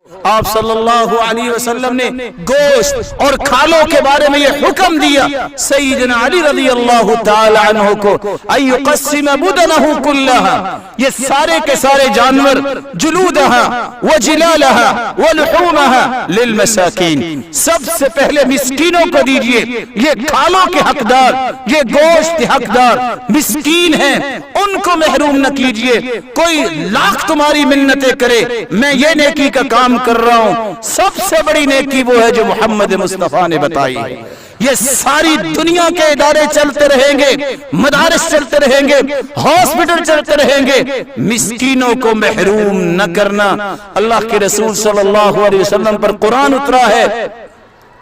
آپ صلی اللہ علیہ وسلم نے گوشت اور کھالوں کے بارے میں یہ حکم دیا سیدنا علی رضی اللہ تعالی عنہ کو ایقسم بدنہ کلہا، یہ سارے کے سارے جانور جلودہا وجلالہا ولحومہا للمساکین، سب سے پہلے مسکینوں کو دیجئے، یہ کھالوں کے حقدار، یہ گوشت کے حقدار مسکین ہیں، ان کو محروم نہ کیجئے۔ کوئی لاکھ تمہاری منتیں کرے، میں یہ نیکی کا کام کر رہا ہوں، سب سے بڑی نیکی وہ ہے جو محمد مصطفیٰ نے بتائی ہے۔ یہ ساری دنیا کے ادارے چلتے رہیں گے، مدارس چلتے رہیں گے، ہاسپٹل چلتے رہیں گے، مسکینوں کو محروم نہ کرنا۔ اللہ کے رسول صلی اللہ علیہ وسلم پر قرآن اترا ہے،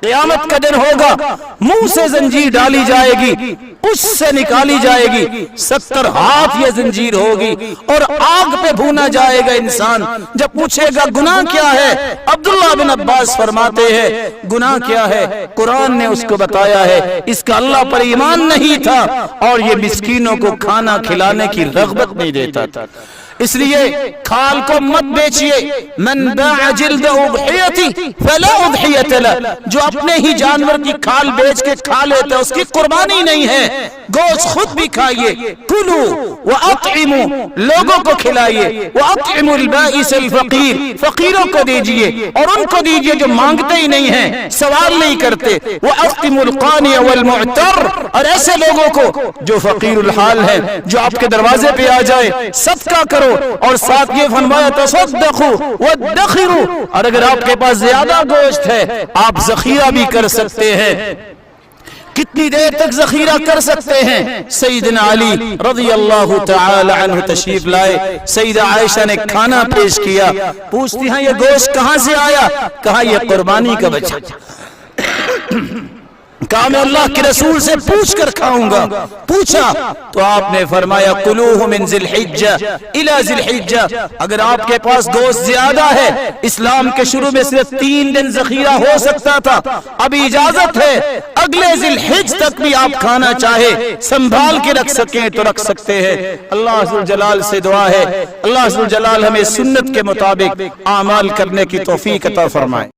قیامت کا دن ہوگا، منہ سے زنجیر ڈالی جائے گی، اس سے نکالی جائے گی، 70 ہاتھ یہ زنجیر ہوگی اور آگ پہ بھونا جائے گا انسان۔ جب پوچھے گا گناہ کیا ہے، عبداللہ بن عباس فرماتے ہیں گناہ کیا ہے، قرآن نے اس کو بتایا ہے، اس کا اللہ پر ایمان نہیں تھا اور یہ مسکینوں کو کھانا کھلانے کی رغبت نہیں دیتا تھا۔ اس لیے کھال کو مت بیچئے، من باع جلد اضحیتی فلا اضحیت لہ، جو اپنے ہی جانور کی کھال بیچ کے کھا لیتا ہے اس کی قربانی نہیں ہے۔ گوشت خود بھی کھائیے، کلو واطعموا، لوگوں کو کھلائیے، واطعموا البائس الفقیر، فقیروں کو دیجئے اور ان کو دیجئے جو مانگتے ہی نہیں ہیں، سوال نہیں کرتے، واطعموا القانع والمعتر، اور ایسے لوگوں کو جو فقیر الحال ہے، جو آپ کے دروازے پہ آ جائے، صدقہ کرو، اور ساتھ یہ فرمایا تصدقوا وادخروا، اور اگر آپ کے پاس زیادہ گوشت ہے آپ ذخیرہ بھی کر سکتے ہیں۔ کتنی دیر تک ذخیرہ کر سکتے ہیں؟ سیدنا علی رضی اللہ تعالی عنہ تشریف لائے، سیدہ عائشہ نے کھانا پیش کیا، پوچھتی ہیں یہ گوشت کہاں سے آیا؟ کہا یہ قربانی کا بچہ۔ کہا میں اللہ کے رسول سے پوچھ کر کھاؤں گا۔ پوچھا تو آپ نے فرمایا قلوہ من ذی الحجہ الی ذی الحجہ، اگر آپ کے پاس گوشت زیادہ ہے، اسلام کے شروع میں صرف 3 دن ذخیرہ ہو سکتا تھا، ابھی اجازت ہے اگلے ذی الحج تک بھی آپ کھانا چاہے سنبھال کے رکھ سکیں تو رکھ سکتے ہیں۔ اللہ عز و جلال سے دعا ہے اللہ عز و جلال ہمیں سنت کے مطابق اعمال کرنے کی توفیق عطا فرمائے۔